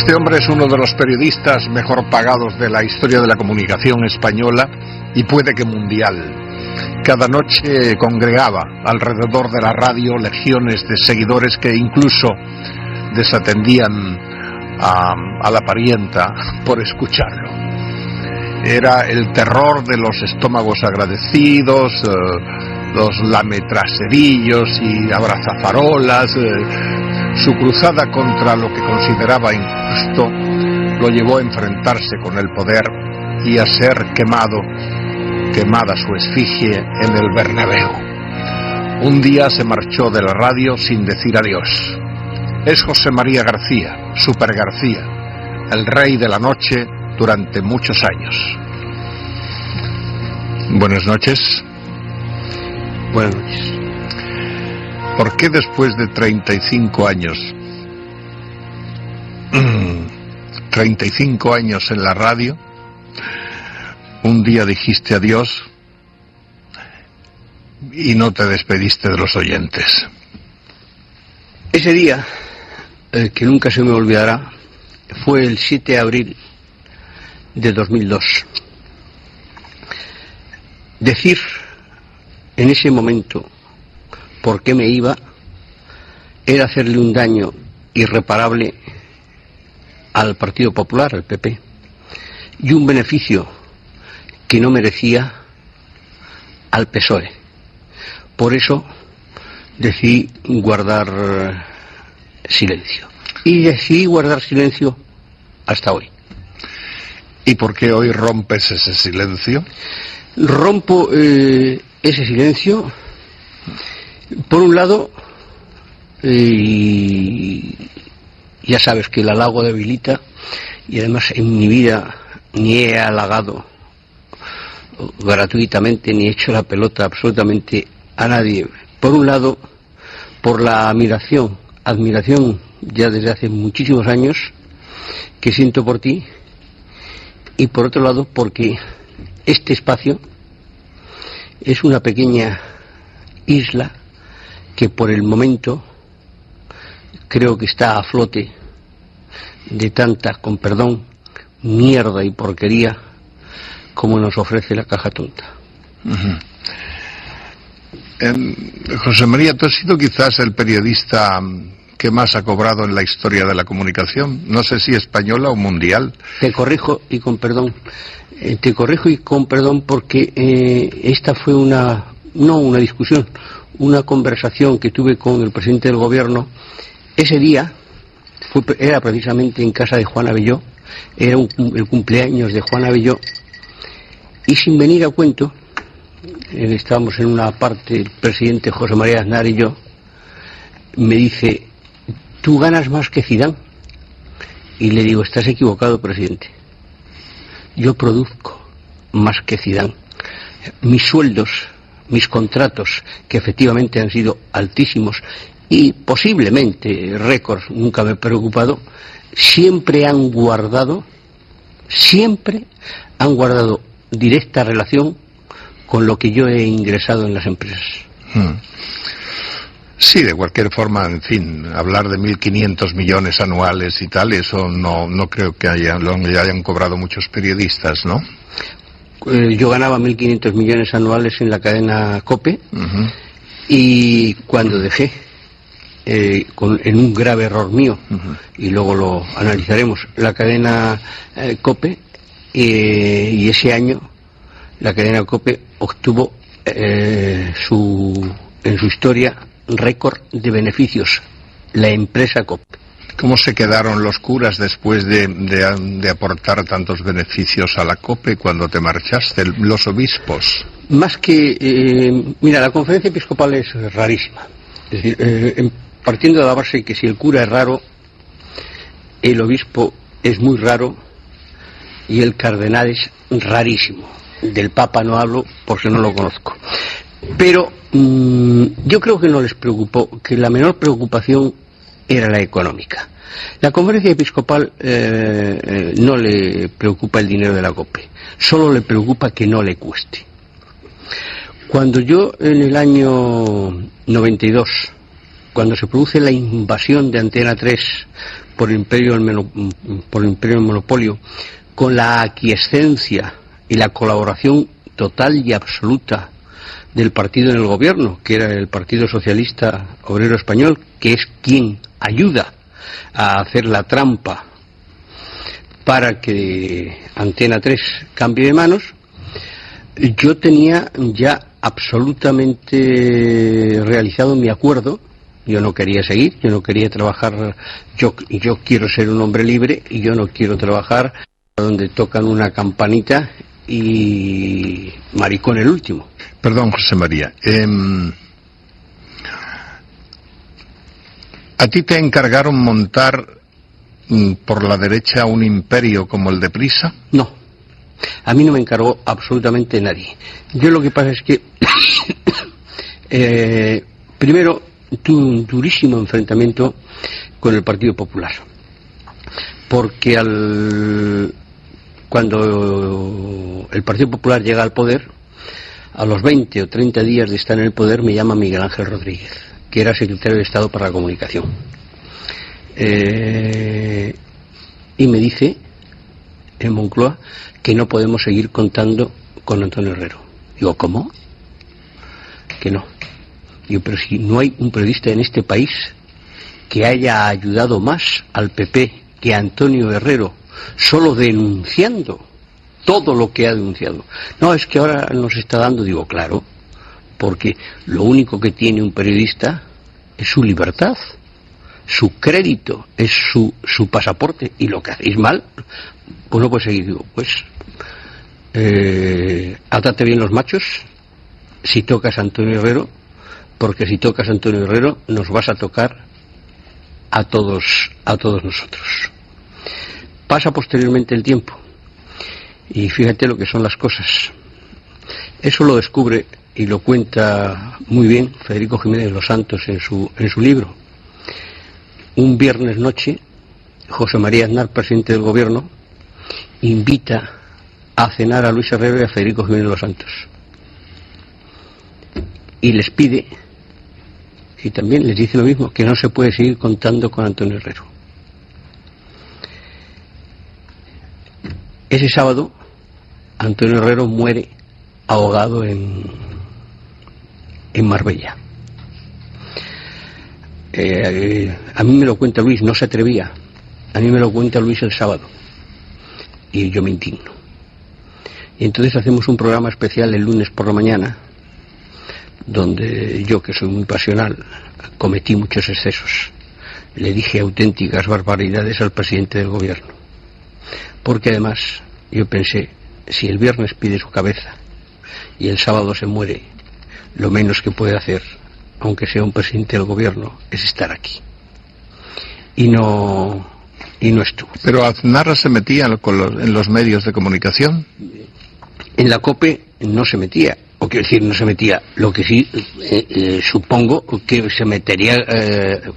Este hombre es uno de los periodistas mejor pagados de la historia de la comunicación española y puede que mundial. Cada noche congregaba alrededor de la radio legiones de seguidores que incluso desatendían a la parienta por escucharlo. Era el terror de los estómagos agradecidos, los lametraserillos y abrazafarolas. Su cruzada contra lo que consideraba injusto lo llevó a enfrentarse con el poder y a ser quemada su efigie en el Bernabéu. Un día se marchó de la radio sin decir adiós. Es José María García, Super García, el rey de la noche durante muchos años. Buenas noches. Buenas noches. ¿Por qué después de 35 años, 35 años en la radio, un día dijiste adiós y no te despediste de los oyentes? Ese día, que nunca se me olvidará, fue el 7 de abril de 2002. Decir en ese momento por qué me iba era hacerle un daño irreparable al Partido Popular, al PP, y un beneficio que no merecía al PSOE. Por eso decidí guardar silencio. Y decidí guardar silencio hasta hoy. ¿Y por qué hoy rompes ese silencio? Rompo ese silencio, por un lado, ya sabes que el halago debilita, y además en mi vida ni he halagado gratuitamente ni he hecho la pelota absolutamente a nadie. Por un lado, por la admiración ya desde hace muchísimos años que siento por ti, y por otro lado porque este espacio es una pequeña isla que por el momento creo que está a flote de tanta, con perdón, mierda y porquería como nos ofrece la caja tonta. Uh-huh. José María, tú has sido quizás el periodista que más ha cobrado en la historia de la comunicación, no sé si española o mundial. Te corrijo y con perdón. Porque esta fue no una discusión, una conversación que tuve con el presidente del gobierno. Ese día era precisamente en casa de Juan Abelló, era el cumpleaños de Juan Abelló, y sin venir a cuento, estábamos en una parte, el presidente José María Aznar y yo, me dice: ¿tú ganas más que Zidane? Y le digo: estás equivocado, presidente. Yo produzco más que Zidane. Mis sueldos, mis contratos, que efectivamente han sido altísimos y posiblemente récords, nunca me he preocupado, siempre han guardado directa relación con lo que yo he ingresado en las empresas. Sí, de cualquier forma, en fin, hablar de 1.500 millones anuales y tal, eso no creo que hayan cobrado muchos periodistas, ¿no? Yo ganaba 1.500 millones anuales en la cadena COPE, uh-huh. Y cuando dejé, en un grave error mío, uh-huh. Y luego lo analizaremos, la cadena COPE, y ese año la cadena COPE obtuvo en su historia récord de beneficios, la empresa COPE. ¿Cómo se quedaron los curas después de aportar tantos beneficios a la COPE cuando te marchaste, los obispos? Más que... mira, la conferencia episcopal es rarísima. Es decir, partiendo de la base que si el cura es raro, el obispo es muy raro y el cardenal es rarísimo. Del Papa no hablo porque no lo conozco. Pero yo creo que no les preocupó, que la menor preocupación era la económica. La conferencia episcopal no le preocupa el dinero de la COPE, solo le preocupa que no le cueste. Cuando yo en el año 92, cuando se produce la invasión de Antena 3 por el imperio del monopolio, con la aquiescencia y la colaboración total y absoluta del partido en el gobierno, que era el Partido Socialista Obrero Español, que es quien ayuda a hacer la trampa para que Antena 3 cambie de manos, yo tenía ya absolutamente realizado mi acuerdo. Yo no quería seguir, yo no quería trabajar, yo quiero ser un hombre libre y yo no quiero trabajar donde tocan una campanita y maricón el último. Perdón, José María. ¿A ti te encargaron montar por la derecha un imperio como el de Prisa? No, a mí no me encargó absolutamente nadie. Yo lo que pasa es que primero tuve un durísimo enfrentamiento con el Partido Popular, porque cuando el Partido Popular llega al poder, a los 20 o 30 días de estar en el poder, me llama Miguel Ángel Rodríguez, que era secretario de Estado para la Comunicación, y me dice en Moncloa que no podemos seguir contando con Antonio Herrero. Digo, ¿cómo? Que no. Digo, pero si no hay un periodista en este país que haya ayudado más al PP que a Antonio Herrero, solo denunciando todo lo que ha denunciado. No, es que ahora nos está dando, digo, claro, porque lo único que tiene un periodista es su libertad, su crédito, es su pasaporte, y lo que hacéis mal, pues no puede seguir. Digo, pues átate bien los machos si tocas a Antonio Herrero, porque si tocas a Antonio Herrero nos vas a tocar a todos nosotros. Pasa posteriormente el tiempo y fíjate lo que son las cosas. Eso lo descubre y lo cuenta muy bien Federico Jiménez Los Santos en su libro. Un viernes noche, José María Aznar, presidente del gobierno, invita a cenar a Luis Herrero y a Federico Jiménez Los Santos y les pide, y también les dice lo mismo, que no se puede seguir contando con Antonio Herrero. Ese sábado Antonio Herrero muere ahogado en Marbella. A mí me lo cuenta Luis, no se atrevía. A mí me lo cuenta Luis el sábado y yo me indigno. Y entonces hacemos un programa especial el lunes por la mañana, donde yo, que soy muy pasional, cometí muchos excesos. Le dije auténticas barbaridades al presidente del gobierno, porque además yo pensé, si el viernes pide su cabeza y el sábado se muere, lo menos que puede hacer, aunque sea un presidente del gobierno, es estar aquí. Y no estuvo. ¿Pero Aznar se metía en los medios de comunicación? En la COPE no se metía, o quiero decir, no se metía. Lo que sí, supongo que se metería,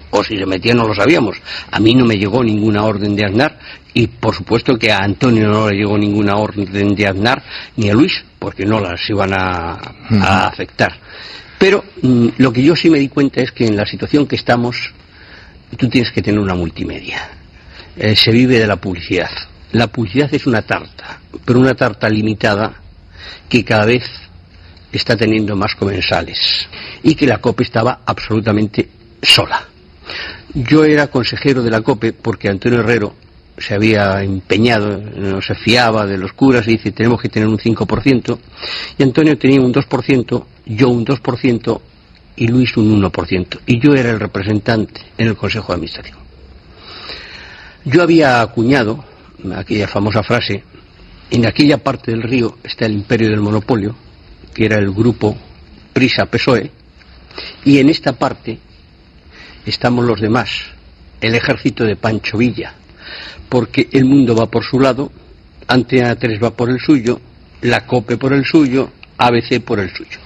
o si se metía no lo sabíamos. A mí no me llegó ninguna orden de Aznar, y por supuesto que a Antonio no le llegó ninguna orden de Aznar, ni a Luis, porque no las iban a afectar. Pero lo que yo sí me di cuenta es que en la situación que estamos, tú tienes que tener una multimedia. Se vive de la publicidad. La publicidad es una tarta, pero una tarta limitada que cada vez está teniendo más comensales, y que la COPE estaba absolutamente sola. Yo era consejero de la COPE porque Antonio Herrero se había empeñado, no se fiaba de los curas y dice, tenemos que tener un 5%, y Antonio tenía un 2%, yo un 2% y Luis un 1%, y yo era el representante en el Consejo de Administración. Yo había acuñado aquella famosa frase: en aquella parte del río está el imperio del monopolio, que era el grupo Prisa-PSOE, y en esta parte estamos los demás, el ejército de Pancho Villa, porque el mundo va por su lado, Antena 3 va por el suyo, la COPE por el suyo, ABC por el suyo.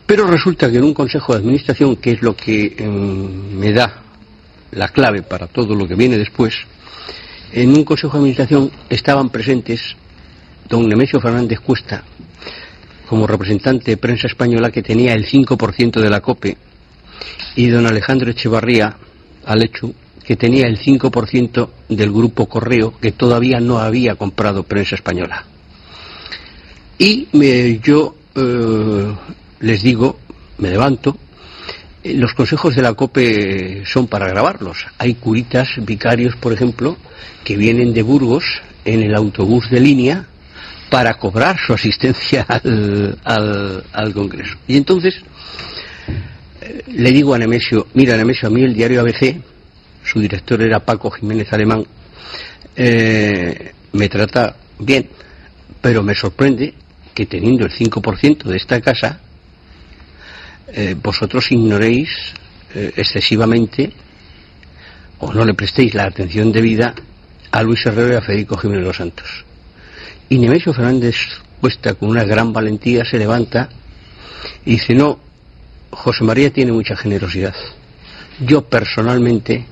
Pero resulta que en un consejo de administración, que es lo que me da la clave para todo lo que viene después, en un consejo de administración estaban presentes don Nemesio Fernández Cuesta, como representante de Prensa Española, que tenía el 5% de la COPE, y don Alejandro Echevarría Alechu, que tenía el 5% del grupo Correo, que todavía no había comprado Prensa Española. Y yo les digo, me levanto, los consejos de la COPE son para grabarlos. Hay curitas, vicarios, por ejemplo, que vienen de Burgos en el autobús de línea para cobrar su asistencia al Congreso. Y entonces le digo a Nemesio, mira Nemesio, a mí el diario ABC, su director era Paco Jiménez Alemán, me trata bien, pero me sorprende que teniendo el 5% de esta casa, vosotros ignoréis excesivamente o no le prestéis la atención debida a Luis Herrero y a Federico Jiménez Los Santos. Y Nemesio Fernández Cuesta, con una gran valentía, se levanta y dice, no, José María tiene mucha generosidad. Yo personalmente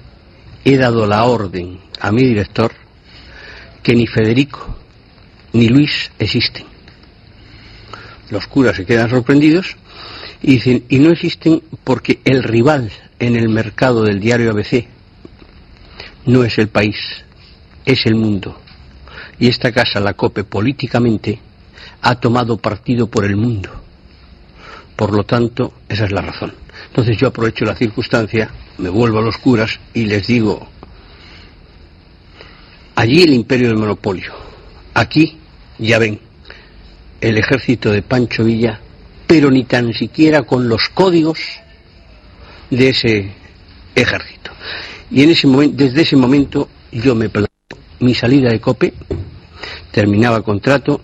he dado la orden a mi director que ni Federico ni Luis existen. Los curas se quedan sorprendidos y dicen, y no existen porque el rival en el mercado del diario ABC no es el país, es el mundo. Y esta casa, la COPE, políticamente ha tomado partido por el mundo. Por lo tanto, esa es la razón. Entonces yo aprovecho la circunstancia, me vuelvo a los curas y les digo, allí el imperio del monopolio, aquí, ya ven, el ejército de Pancho Villa, pero ni tan siquiera con los códigos de ese ejército. Y en ese momento, desde ese momento, yo me planteo mi salida de COPE, terminaba contrato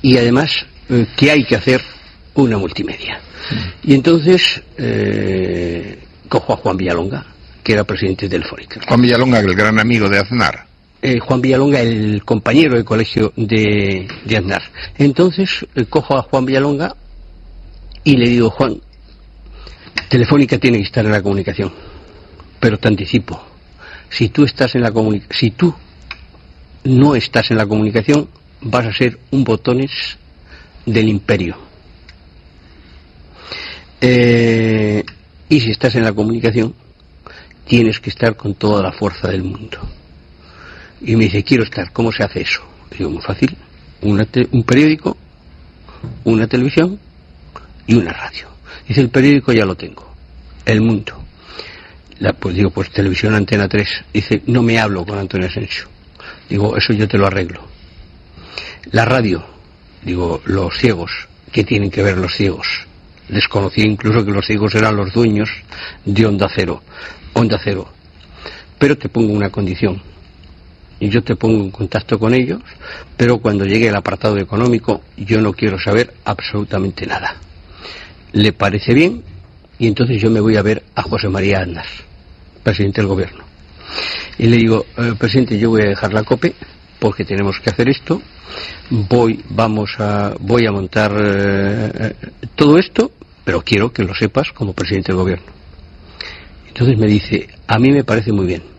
y además que hay que hacer una multimedia. Y entonces cojo a Juan Villalonga, que era presidente de Telefónica. Juan Villalonga, el gran amigo de Aznar. Juan Villalonga, el compañero de colegio de Aznar. Entonces cojo a Juan Villalonga y le digo, Juan, Telefónica tiene que estar en la comunicación, pero te anticipo, si tú no estás en la comunicación, vas a ser un botones del imperio. Y si estás en la comunicación, tienes que estar con toda la fuerza del mundo. Y me dice, quiero estar. ¿Cómo se hace eso? Digo, muy fácil. Un periódico, una televisión y una radio. Dice, el periódico ya lo tengo. El Mundo. Pues digo, pues televisión Antena 3. Dice, no me hablo con Antonio Asensio. Digo, eso yo te lo arreglo. La radio. Digo, los ciegos. ¿Qué tienen que ver los ciegos? Desconocía incluso que los ciegos eran los dueños de Onda Cero. Onda Cero. Pero te pongo una condición. Y yo te pongo en contacto con ellos, pero cuando llegue el apartado económico, yo no quiero saber absolutamente nada. ¿Le parece bien? Y entonces yo me voy a ver a José María Aznar, presidente del gobierno. Y le digo, presidente, yo voy a dejar la COPE porque tenemos que hacer esto. Voy a montar todo esto, pero quiero que lo sepas como presidente del gobierno. Entonces me dice, a mí me parece muy bien.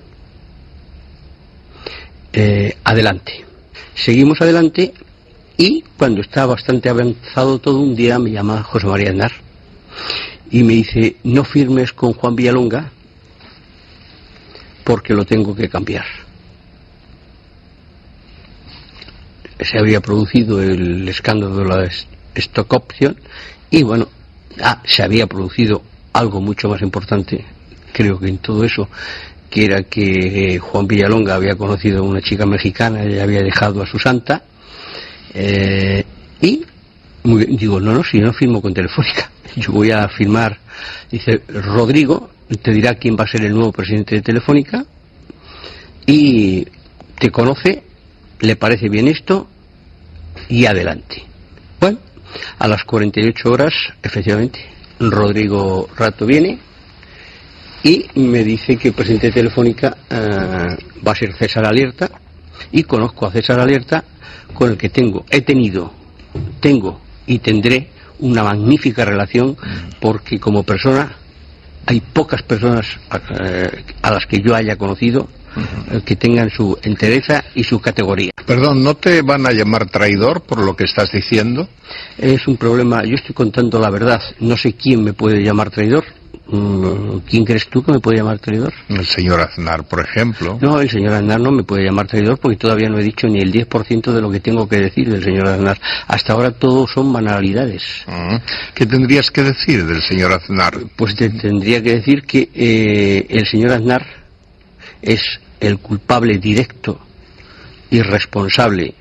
Adelante. Seguimos adelante y cuando está bastante avanzado todo, un día me llama José María Aznar y me dice, no firmes con Juan Villalonga porque lo tengo que cambiar. Se había producido el escándalo de la stock option y bueno, se había producido algo mucho más importante, creo que en todo eso, que era que Juan Villalonga había conocido a una chica mexicana y le había dejado a su santa, y muy bien, digo, no, si yo no firmo con Telefónica, yo voy a firmar. Dice, Rodrigo te dirá quién va a ser el nuevo presidente de Telefónica y te conoce, le parece bien esto y adelante. Bueno, a las 48 horas, efectivamente, Rodrigo Rato viene y me dice que el presidente de Telefónica va a ser César Alerta, y conozco a César Alerta, con el que tengo y tendré una magnífica relación, porque como persona hay pocas personas a las que yo haya conocido que tengan su entereza y su categoría. Perdón, ¿no te van a llamar traidor por lo que estás diciendo? Es un problema, yo estoy contando la verdad, no sé quién me puede llamar traidor, ¿Quién crees tú que me puede llamar traidor? El señor Aznar, por ejemplo. No, el señor Aznar no me puede llamar traidor porque todavía no he dicho ni el 10% de lo que tengo que decir del señor Aznar. Hasta ahora todo son banalidades. ¿Qué tendrías que decir del señor Aznar? Pues te tendría que decir que el señor Aznar es el culpable directo y responsable,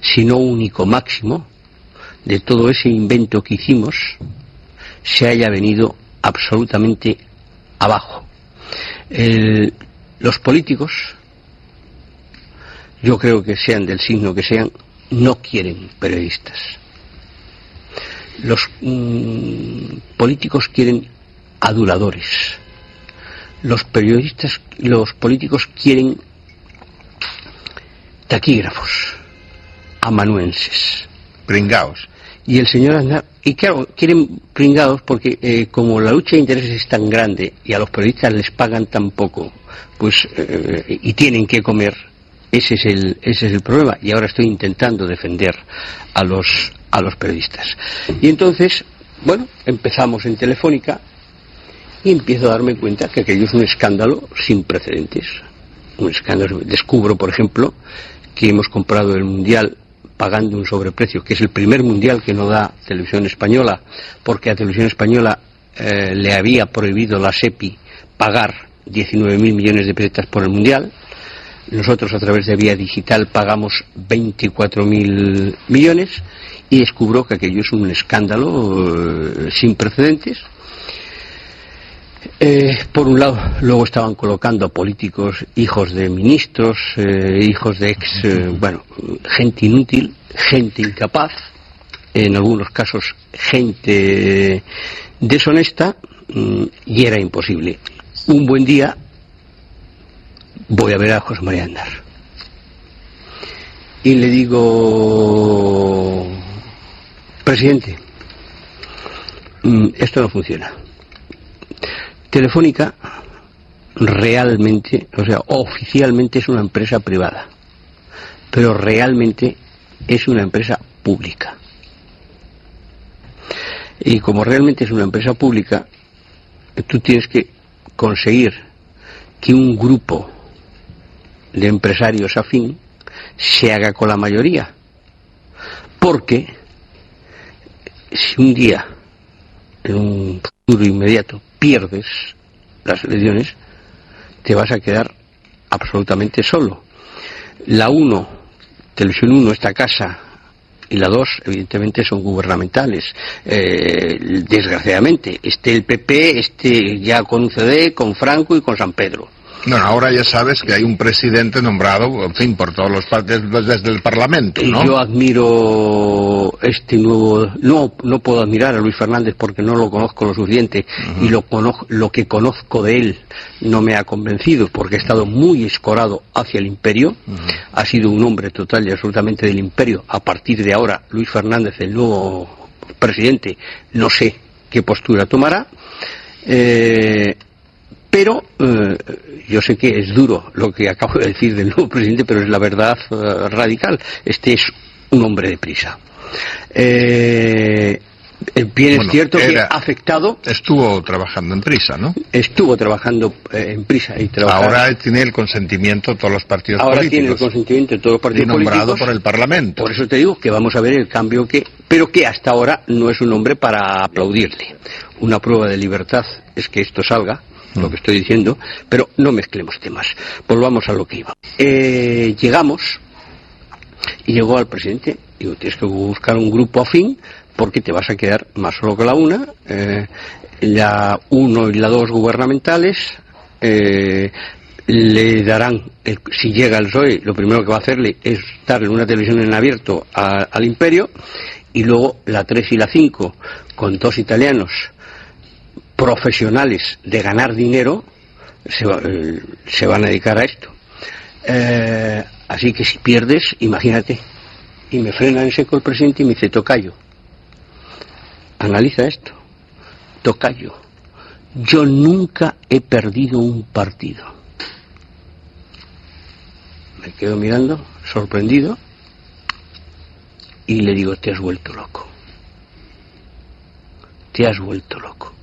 si no único máximo, de todo ese invento que hicimos se haya venido absolutamente abajo. Los políticos, yo creo que sean del signo que sean, no quieren periodistas. Los políticos quieren aduladores. Los políticos quieren taquígrafos, amanuenses. Pringaos. Y el señor Aznar, y claro, quieren pringados porque como la lucha de intereses es tan grande y a los periodistas les pagan tan poco, pues y tienen que comer, ese es el problema. Y ahora estoy intentando defender a los periodistas. Y entonces, bueno, empezamos en Telefónica y empiezo a darme cuenta que aquello es un escándalo sin precedentes. Un escándalo. Descubro, por ejemplo, que hemos comprado el Mundial pagando un sobreprecio, que es el primer Mundial que no da Televisión Española, porque a Televisión Española le había prohibido la SEPI pagar 19.000 millones de pesetas por el Mundial. Nosotros a través de vía digital pagamos 24.000 millones y descubro que aquello es un escándalo sin precedentes. Por un lado, luego estaban colocando a políticos, hijos de ministros, hijos de gente inútil, gente incapaz, en algunos casos gente deshonesta, y era imposible. Un buen día voy a ver a José María Aznar y le digo: presidente, esto no funciona. Telefónica realmente, o sea, oficialmente es una empresa privada, pero realmente es una empresa pública. Y como realmente es una empresa pública, tú tienes que conseguir que un grupo de empresarios afín se haga con la mayoría. Porque si un día, en un futuro inmediato, pierdes las elecciones, te vas a quedar absolutamente solo. La 1, Televisión 1, esta casa, y la 2, evidentemente, son gubernamentales. Desgraciadamente, el PP, ya con UCD, con Franco y con San Pedro. Bueno, ahora ya sabes que hay un presidente nombrado, en fin, por todos los partidos desde el Parlamento, ¿no? Yo admiro nuevo... No puedo admirar a Luis Fernández porque no lo conozco lo suficiente, y lo que conozco de él no me ha convencido porque ha estado muy escorado hacia el imperio. Ha sido un hombre total y absolutamente del imperio. A partir de ahora, Luis Fernández, el nuevo presidente, no sé qué postura tomará. Pero yo sé que es duro lo que acabo de decir del nuevo presidente, pero es la verdad radical. Este es un hombre de prisa. Bien, es cierto que ha afectado... Estuvo trabajando en Prisa, ¿no? Estuvo trabajando en Prisa. Ahora tiene el consentimiento de todos los partidos políticos. Ahora tiene el consentimiento de todos los partidos políticos. Nombrado por el Parlamento. Por eso te digo que vamos a ver el cambio pero que hasta ahora no es un hombre para aplaudirle. Una prueba de libertad es que esto salga, lo que estoy diciendo, pero no mezclemos temas. Volvamos a lo que iba. Llegamos y llegó al presidente. Digo, tienes que buscar un grupo afín porque te vas a quedar más solo que la 1. La 1 y la 2 gubernamentales le darán, si llega el PSOE, lo primero que va a hacerle es darle una televisión en abierto al imperio, y luego la 3 y la 5 con 2 italianos profesionales de ganar dinero se van a dedicar a esto. Así que si pierdes, imagínate. Y me frena en seco el presidente y me dice: tocayo, analiza esto. Tocayo, yo nunca he perdido un partido. Me quedo mirando, sorprendido, y le digo: te has vuelto loco. Te has vuelto loco.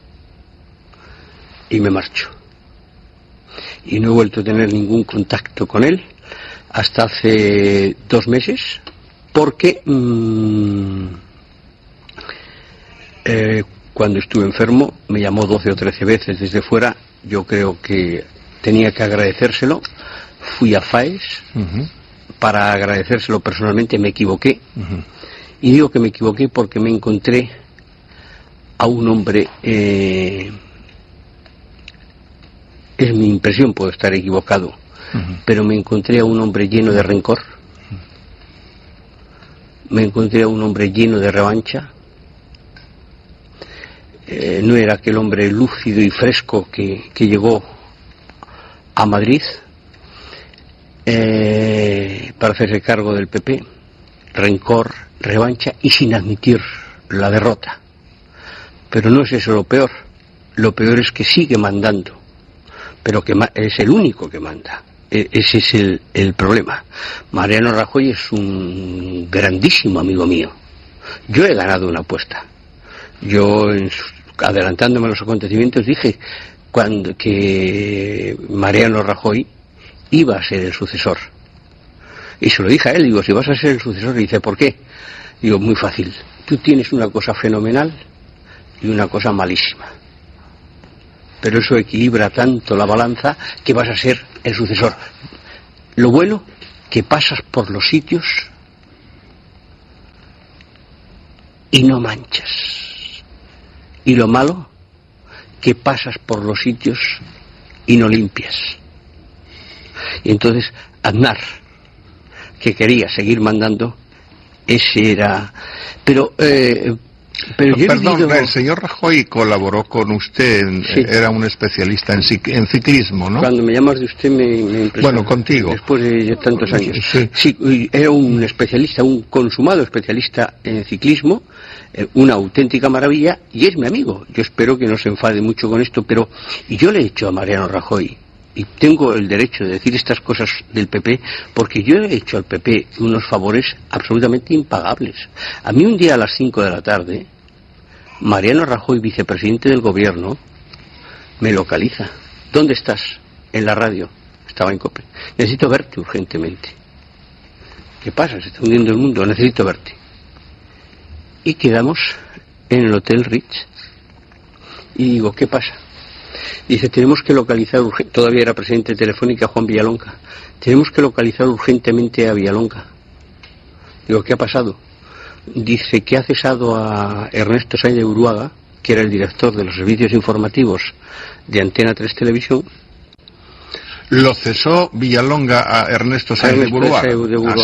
y me marcho. Y no he vuelto a tener ningún contacto con él hasta hace 2 meses, porque cuando estuve enfermo me llamó 12 o 13 veces desde fuera. Yo creo que tenía que agradecérselo. Fui a Faes para agradecérselo personalmente. Me equivoqué. Y digo que me equivoqué porque me encontré a un hombre, es mi impresión, puedo estar equivocado, pero me encontré a un hombre lleno de rencor, me encontré a un hombre lleno de revancha. No era aquel hombre lúcido y fresco que llegó a Madrid para hacerse cargo del PP. Rencor, revancha y sin admitir la derrota. Pero no es eso lo peor. Lo peor es que sigue mandando, pero que es el único que manda. Ese es el problema. Mariano Rajoy es un grandísimo amigo mío. Yo he ganado una apuesta. Yo, adelantándome a los acontecimientos, dije que Mariano Rajoy iba a ser el sucesor. Y se lo dije a él, digo, si vas a ser el sucesor, y dice, ¿por qué? Digo, muy fácil. Tú tienes una cosa fenomenal y una cosa malísima. Pero eso equilibra tanto la balanza que vas a ser el sucesor. Lo bueno, que pasas por los sitios y no manchas. Y lo malo, que pasas por los sitios y no limpias. Y entonces, Aznar, que quería seguir mandando, ese era... Pero yo perdón, el señor Rajoy colaboró con usted, sí. Era un especialista en ciclismo, ¿no? Cuando me llamas de usted me impresiona. Bueno, contigo. Después de tantos años. Sí, era un especialista, un consumado especialista en ciclismo, una auténtica maravilla, y es mi amigo. Yo espero que no se enfade mucho con esto, pero yo le he hecho a Mariano Rajoy, y tengo el derecho de decir estas cosas del PP, porque yo he hecho al PP unos favores absolutamente impagables. A mí un día a las 5 de la tarde, Mariano Rajoy, vicepresidente del gobierno, me localiza. ¿Dónde estás? En la radio. Estaba en COPE. Necesito verte urgentemente. ¿Qué pasa? Se está hundiendo el mundo. Necesito verte. Y quedamos en el Hotel Ritz. Y digo, ¿qué pasa? Dice, tenemos que localizar, todavía era presidente de Telefónica Juan Villalonga, tenemos que localizar urgentemente a Villalonga. Digo, ¿qué ha pasado? Dice que ha cesado a Ernesto Sáenz de Buruaga, que era el director de los servicios informativos de Antena 3 Televisión. Lo cesó Villalonga a Ernesto Sáenz de Buruaga,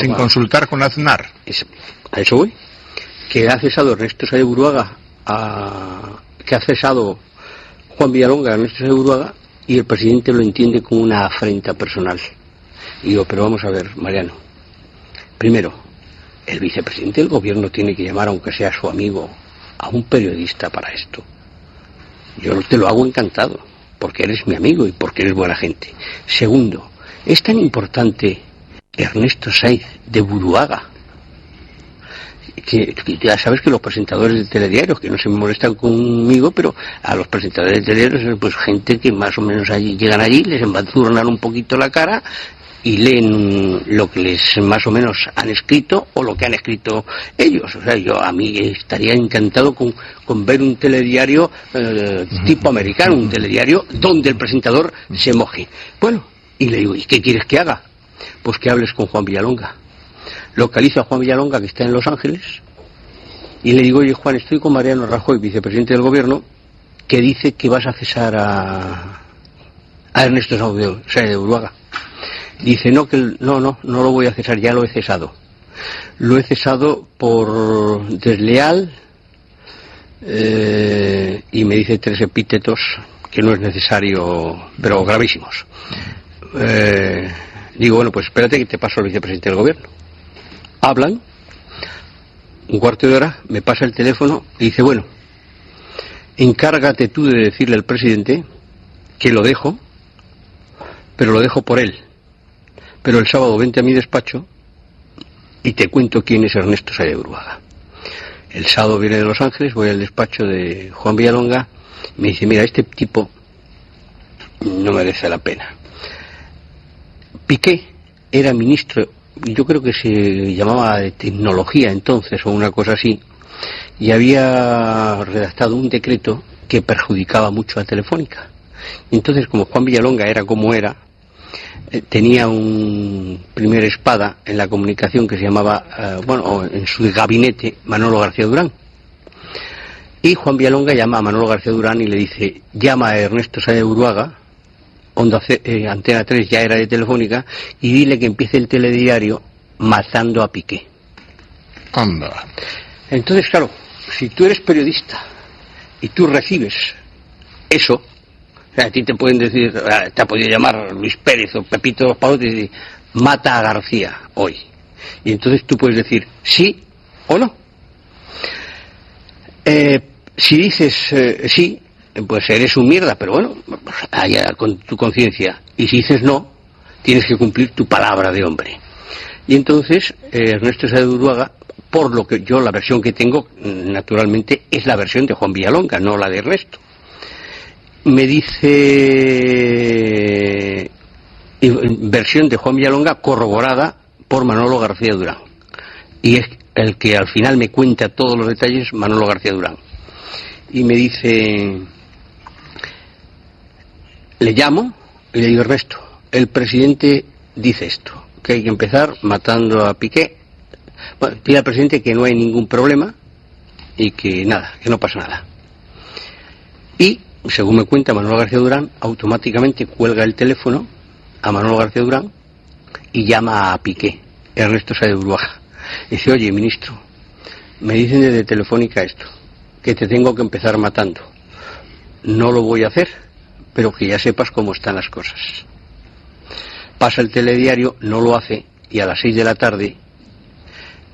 sin consultar con Aznar. A eso voy. Que ha cesado Ernesto Sáenz de Buruaga, que ha cesado Juan Villalonga, Ernesto Sáenz de Buruaga, y el presidente lo entiende como una afrenta personal. Y digo, pero vamos a ver, Mariano. Primero, el vicepresidente del gobierno tiene que llamar, aunque sea su amigo, a un periodista para esto. Yo te lo hago encantado, porque eres mi amigo y porque eres buena gente. Segundo, es tan importante Ernesto Sáenz de Buruaga, que ya sabes que los presentadores de telediarios, que no se molestan conmigo, pero a los presentadores de telediarios, pues gente que más o menos llegan allí, les embadurnan un poquito la cara y leen lo que les más o menos han escrito o lo que han escrito ellos. O sea, a mí estaría encantado con ver un telediario tipo americano, un telediario donde el presentador se moje. Bueno, y le digo, ¿y qué quieres que haga? Pues que hables con Juan Villalonga. Localizo a Juan Villalonga, que está en Los Ángeles, y le digo, oye Juan, estoy con Mariano Rajoy, vicepresidente del gobierno, que dice que vas a cesar a Ernesto Sáenz de Buruaga. Dice, no lo voy a cesar, ya lo he cesado. Lo he cesado por desleal, y me dice 3 epítetos que no es necesario, pero gravísimos. Digo, bueno, pues espérate que te paso al vicepresidente del gobierno. Hablan, un cuarto de hora, me pasa el teléfono y dice, bueno, encárgate tú de decirle al presidente que lo dejo, pero lo dejo por él. Pero el sábado vente a mi despacho y te cuento quién es Ernesto Sáenz de Buruaga. El sábado viene de Los Ángeles, voy al despacho de Juan Villalonga, me dice, mira, este tipo no merece la pena. Piqué era ministro, yo creo que se llamaba de tecnología entonces o una cosa así, y había redactado un decreto que perjudicaba mucho a Telefónica. Entonces, como Juan Villalonga era como era, tenía un primer espada en la comunicación que se llamaba, en su gabinete, Manolo García Durán. Y Juan Villalonga llama a Manolo García Durán y le dice: llama a Ernesto Sáez de Uruaga, Antena 3 ya era de Telefónica, y dile que empiece el telediario matando a Piqué. Anda. Entonces, claro, si tú eres periodista y tú recibes eso, o sea, a ti te pueden decir, te ha podido llamar Luis Pérez o Pepito Palote y decir, mata a García hoy. Y entonces tú puedes decir sí o no. Si dices sí, pues eres un mierda, pero bueno, allá con tu conciencia. Y si dices no, tienes que cumplir tu palabra de hombre. Y entonces Ernesto Sáez de Uruaga, por lo que yo, la versión que tengo, naturalmente, es la versión de Juan Villalonga, no la de Ernesto. Me dice versión de Juan Villalonga corroborada por Manolo García Durán. Y es el que al final me cuenta todos los detalles, Manolo García Durán. Y me dice, le llamo y le digo: Ernesto, el presidente dice esto, que hay que empezar matando a Piqué. Bueno, pide al presidente que no hay ningún problema y que nada, que no pasa nada. Y, según me cuenta Manolo García Durán, automáticamente cuelga el teléfono a Manolo García Durán y llama a Piqué, Ernesto Sáez de Uruaga. Dice: oye, ministro, me dicen desde Telefónica esto, que te tengo que empezar matando. No lo voy a hacer, pero que ya sepas cómo están las cosas. Pasa el telediario, no lo hace, y a las 6 de la tarde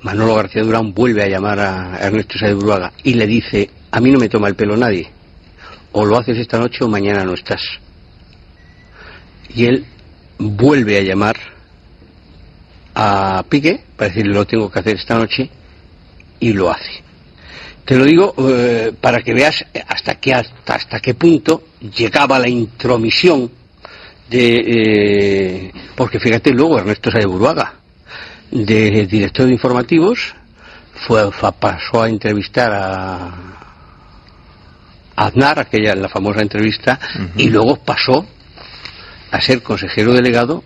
Manolo García Durán vuelve a llamar a Ernesto Sáez de Uruaga y le dice: a mí no me toma el pelo nadie, o lo haces esta noche o mañana no estás. Y él vuelve a llamar a Piqué para decirle: lo tengo que hacer esta noche, y lo hace. Te lo digo para que veas hasta qué punto llegaba la intromisión porque fíjate, luego Ernesto Sáez de Uruaga, de director de informativos, pasó a entrevistar a Aznar, la famosa entrevista, y luego pasó a ser consejero delegado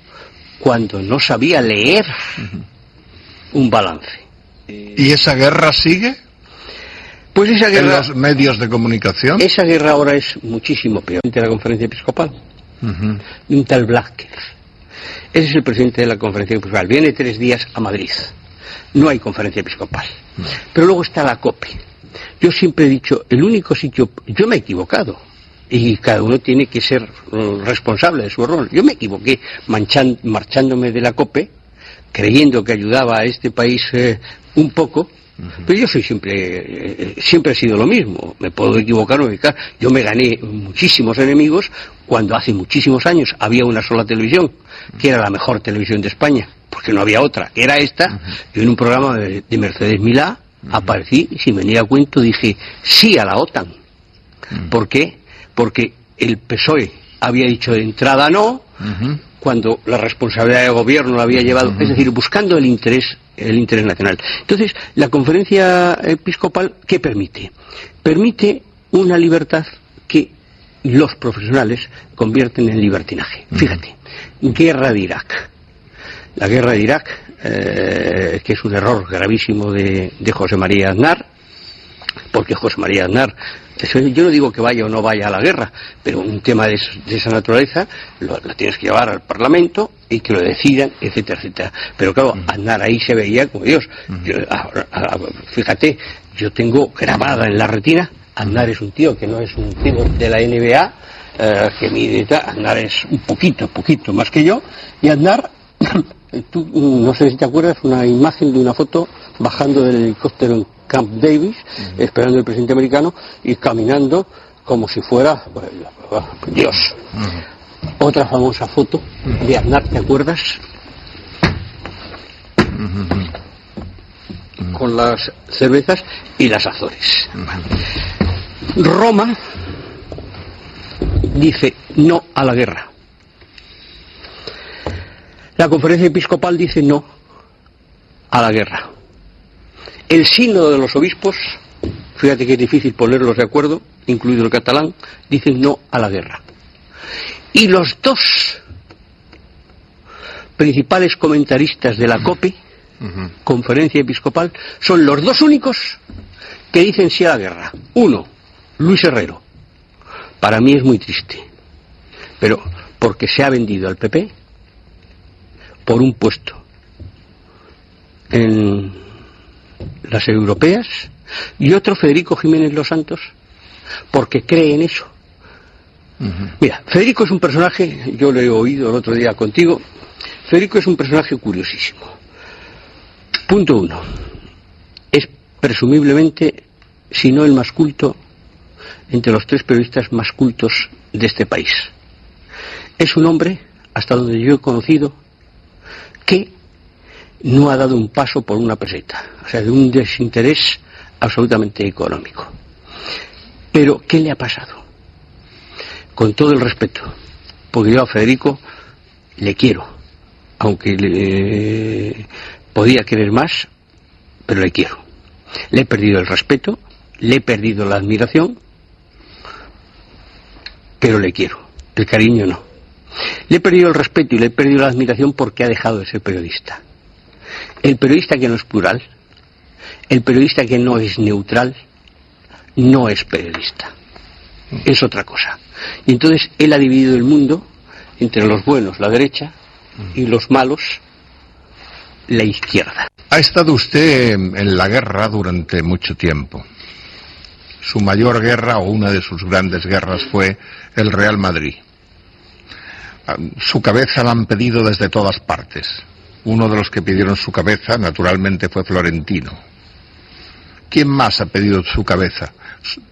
cuando no sabía leer un balance. ¿Y esa guerra sigue? Pues esa guerra, en los medios de comunicación. Esa guerra ahora es muchísimo peor. De la conferencia episcopal, un tal Blázquez. Ese es el presidente de la conferencia episcopal. Viene 3 días a Madrid. No hay conferencia episcopal. Pero luego está la COPE. Yo siempre he dicho, el único sitio... Yo me he equivocado. Y cada uno tiene que ser responsable de su error. Yo me equivoqué marchándome de la COPE, creyendo que ayudaba a este país un poco. Pero yo soy siempre he sido lo mismo. Me puedo equivocar o equivocar. Yo me gané muchísimos enemigos cuando hace muchísimos años había una sola televisión, que era la mejor televisión de España, porque no había otra, que era esta. Yo en un programa de Mercedes Milá aparecí y sin venir a cuento dije sí a la OTAN. ¿Por qué? Porque el PSOE había dicho de entrada no, cuando la responsabilidad de gobierno la había llevado, es decir, buscando el interés nacional. Entonces, la conferencia episcopal, ¿qué permite? Permite una libertad que los profesionales convierten en libertinaje. Fíjate, guerra de Irak. La guerra de Irak, que es un error gravísimo de José María Aznar, porque José María Aznar, yo no digo que vaya o no vaya a la guerra, pero un tema de esa naturaleza lo tienes que llevar al Parlamento y que lo decidan, etcétera, etcétera. Pero claro, Aznar ahí se veía como Dios. Fíjate, yo tengo grabada en la retina, Aznar es un tío que no es un tío de la NBA, que mide, Aznar es un poquito más que yo, y Aznar, tú no sé si te acuerdas, una imagen de una foto bajando del helicóptero en Camp Davis, esperando al presidente americano y caminando como si fuera Dios. Otra famosa foto de Aznar, ¿te acuerdas? Con las cervezas y las Azores. Roma dice no a la guerra. La Conferencia Episcopal dice no a la guerra. El sínodo de los obispos, fíjate que es difícil ponerlos de acuerdo, incluido el catalán, dicen no a la guerra. Y los dos principales comentaristas de la COPE, Conferencia Episcopal, son los dos únicos que dicen sí a la guerra. Uno, Luis Herrero. Para mí es muy triste, pero porque se ha vendido al PP por un puesto en las europeas, y otro, Federico Jiménez Los Santos, porque cree en eso. Mira, Federico es un personaje, yo lo he oído el otro día contigo, Federico es un personaje curiosísimo. Punto uno, es presumiblemente, si no el más culto, entre los tres periodistas más cultos de este país. Es un hombre, hasta donde yo he conocido, que no ha dado un paso por una peseta, o sea, de un desinterés absolutamente económico. Pero, ¿qué le ha pasado? Con todo el respeto, porque yo a Federico le quiero, aunque podía querer más, pero le quiero. Le he perdido el respeto, le he perdido la admiración, pero le quiero. El cariño no. Le he perdido el respeto y le he perdido la admiración porque ha dejado de ser periodista. El periodista que no es plural, el periodista que no es neutral, no es periodista. Es otra cosa. Y entonces él ha dividido el mundo entre los buenos, la derecha, y los malos, la izquierda. Ha estado usted en la guerra durante mucho tiempo. Su mayor guerra, o una de sus grandes guerras, fue el Real Madrid. Su cabeza la han pedido desde todas partes. Uno de los que pidieron su cabeza, naturalmente, fue Florentino. ¿Quién más ha pedido su cabeza?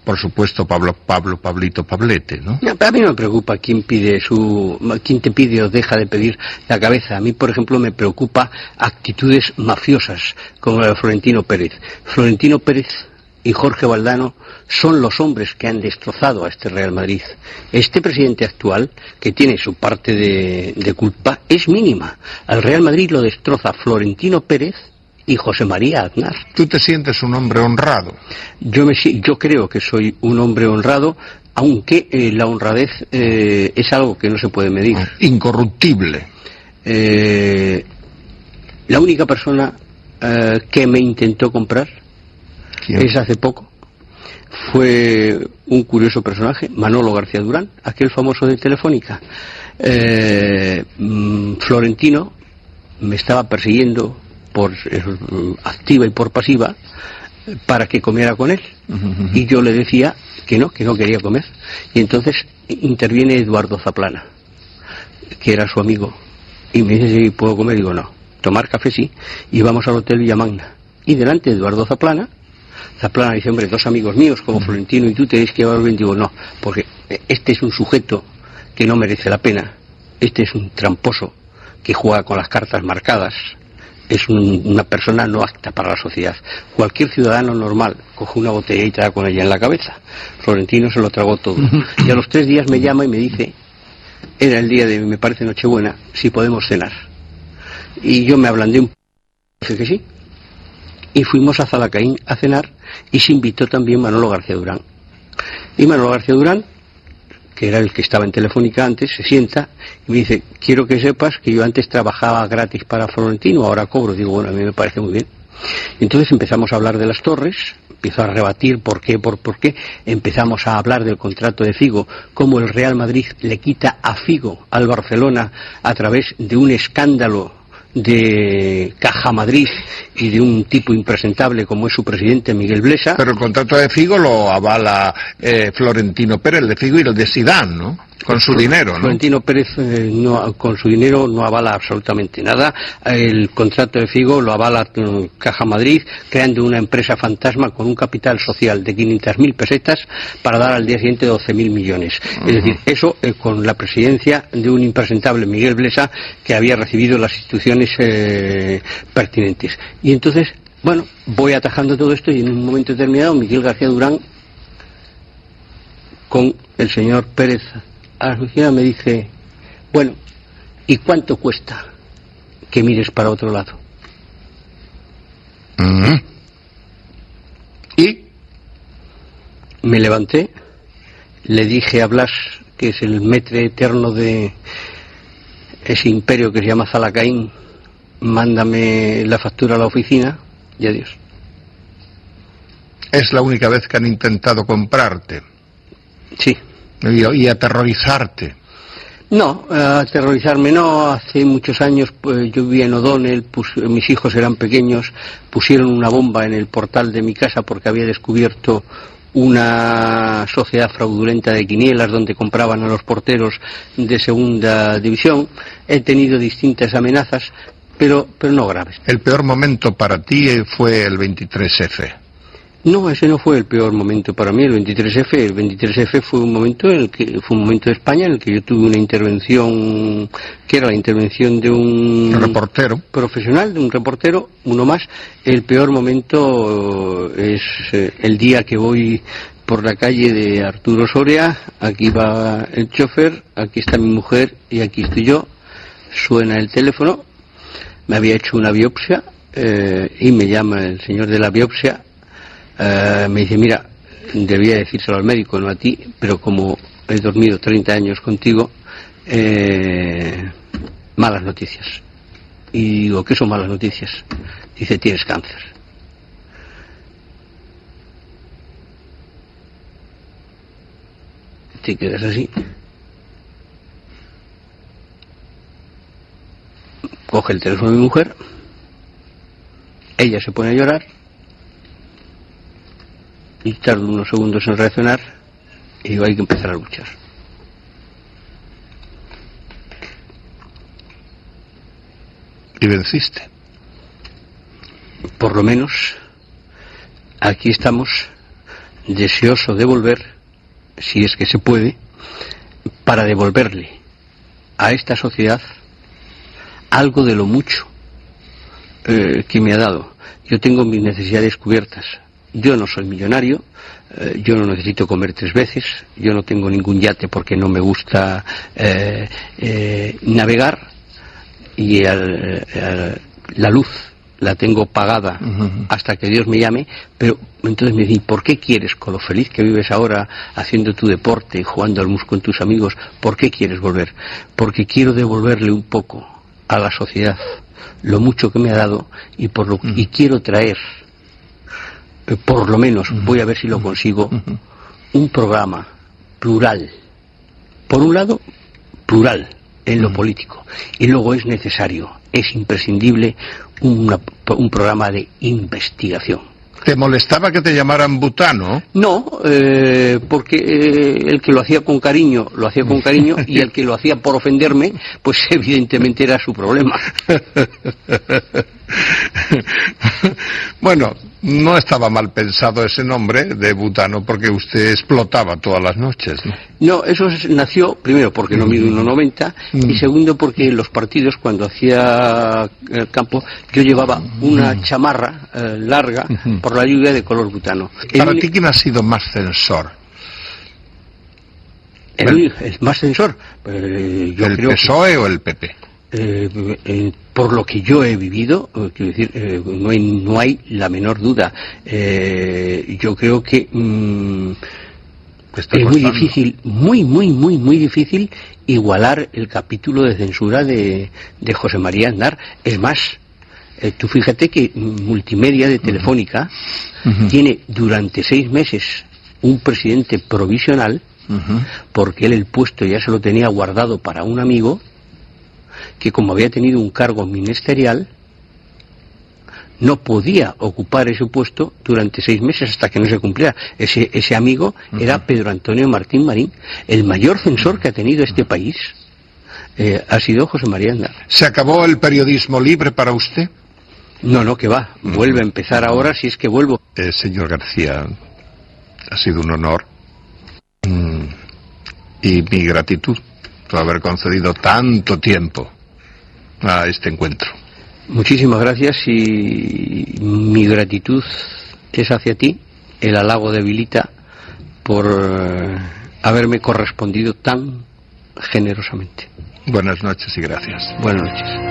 Por supuesto, Pablito Pablete, ¿no? A mí no me preocupa quién te pide o deja de pedir la cabeza. A mí, por ejemplo, me preocupa actitudes mafiosas, como la de Florentino Pérez. Florentino Pérez y Jorge Valdano son los hombres que han destrozado a este Real Madrid. Este presidente actual, que tiene su parte de culpa, es mínima. Al Real Madrid lo destroza Florentino Pérez y José María Aznar. ¿Tú te sientes un hombre honrado? Yo creo que soy un hombre honrado, aunque la honradez es algo que no se puede medir. Incorruptible. La única persona que me intentó comprar, ¿quién? Es hace poco. Fue un curioso personaje, Manolo García Durán, aquel famoso de Telefónica. Florentino me estaba persiguiendo por activa y por pasiva para que comiera con él, y yo le decía que no quería comer, y entonces interviene Eduardo Zaplana, que era su amigo, y me dice si puedo comer. Digo no, tomar café sí, y vamos al Hotel Villamagna, y delante de Eduardo Zaplana dice, hombre, dos amigos míos como Florentino y tú tenéis que llevar bien. Digo no, porque este es un sujeto que no merece la pena, este es un tramposo que juega con las cartas marcadas, es una persona no apta para la sociedad. Cualquier ciudadano normal coge una botella y te da con ella en la cabeza. Florentino se lo tragó todo. Y a los 3 días me llama y me dice, era el día de, me parece, Nochebuena, si podemos cenar. Y yo me ablandé un poco, dije que sí. Y fuimos a Zalacaín a cenar, y se invitó también Manolo García Durán. Y Manolo García Durán, que era el que estaba en Telefónica antes, se sienta y me dice, quiero que sepas que yo antes trabajaba gratis para Florentino, ahora cobro. Digo, bueno, a mí me parece muy bien. Entonces empezamos a hablar de las torres, empiezo a rebatir por qué, empezamos a hablar del contrato de Figo, cómo el Real Madrid le quita a Figo al Barcelona a través de un escándalo de Caja Madrid y de un tipo impresentable como es su presidente Miguel Blesa. Pero el contrato de Figo lo avala Florentino Pérez, el de Figo y el de Zidane, ¿no? Con su dinero, ¿no? Florentino Pérez con su dinero no avala absolutamente nada. El contrato de Figo lo avala Caja Madrid, creando una empresa fantasma con un capital social de 500.000 pesetas para dar al día siguiente 12.000 millones. Es decir, eso con la presidencia de un impresentable Miguel Blesa, que había recibido las instituciones pertinentes. Y entonces, bueno, voy atajando todo esto, y en un momento determinado Miguel García Durán con el señor Pérez Azucena, me dice, bueno, ¿y cuánto cuesta que mires para otro lado? ¿Y? Me levanté, le dije a Blas, que es el metre eterno de ese imperio que se llama Zalacaín, mándame la factura a la oficina y adiós. ¿Es la única vez que han intentado comprarte? Sí. Y aterrorizarte. No, aterrorizarme no. Hace muchos años pues, yo vivía en O'Donnell, mis hijos eran pequeños, pusieron una bomba en el portal de mi casa porque había descubierto una sociedad fraudulenta de quinielas donde compraban a los porteros de segunda división. He tenido distintas amenazas, pero no graves. ¿El peor momento para ti fue el 23F? No, ese no fue el peor momento para mí, el 23F. El 23F fue un momento de España en el que yo tuve una intervención que era la intervención de un reportero profesional, de un reportero, uno más. El peor momento es el día que voy por la calle de Arturo Soria, aquí va el chofer, aquí está mi mujer y aquí estoy yo. Suena el teléfono, me había hecho una biopsia y me llama el señor de la biopsia. Me dice, mira, debía decírselo al médico, no a ti, pero como he dormido 30 años contigo, malas noticias. Y digo, ¿qué son malas noticias? Dice, tienes cáncer. Te quedas así. Coge el teléfono de mi mujer, ella se pone a llorar, y tardo unos segundos en reaccionar y digo, hay que empezar a luchar. ¿Y venciste? Por lo menos aquí estamos, deseoso de volver, si es que se puede, para devolverle a esta sociedad algo de lo mucho que me ha dado. Yo tengo mis necesidades cubiertas. Yo no soy millonario, yo no necesito comer 3 veces, yo no tengo ningún yate porque no me gusta navegar, y la luz la tengo pagada hasta que Dios me llame. Pero entonces me dicen, ¿por qué quieres, con lo feliz que vives ahora haciendo tu deporte, jugando al mus con tus amigos, por qué quieres volver? Porque quiero devolverle un poco a la sociedad lo mucho que me ha dado y quiero traer, por lo menos, voy a ver si lo consigo, un programa plural. Por un lado, plural en lo político, y luego es necesario, es imprescindible un programa de investigación. ¿Te molestaba que te llamaran Butano? No, porque el que lo hacía con cariño, y el que lo hacía por ofenderme, pues evidentemente era su problema. Bueno, no estaba mal pensado ese nombre de Butano, porque usted explotaba todas las noches, ¿no? No, eso nació, primero, porque no mido 1,90, y segundo, porque en los partidos, cuando hacía el campo, yo llevaba una chamarra larga por la lluvia de color butano. ¿Para ti quién ha sido más censor? ¿El más censor? ¿El PSOE o el PP? Por lo que yo he vivido, quiero decir, no hay la menor duda. Yo creo que es muy difícil, muy difícil igualar el capítulo de censura de José María Aznar. Es más, tú fíjate que Multimedia de Telefónica tiene durante 6 meses un presidente provisional, porque él el puesto ya se lo tenía guardado para un amigo, que como había tenido un cargo ministerial, no podía ocupar ese puesto durante 6 meses hasta que no se cumpliera. Ese amigo era Pedro Antonio Martín Marín. El mayor censor que ha tenido este país ha sido José María Aznar. ¿Se acabó el periodismo libre para usted? No, que va. Vuelve a empezar ahora, si es que vuelvo. Señor García, ha sido un honor. Y mi gratitud por haber concedido tanto tiempo a este encuentro. Muchísimas gracias, y mi gratitud es hacia ti. El halago debilita por haberme correspondido tan generosamente. Buenas noches y gracias. Buenas noches.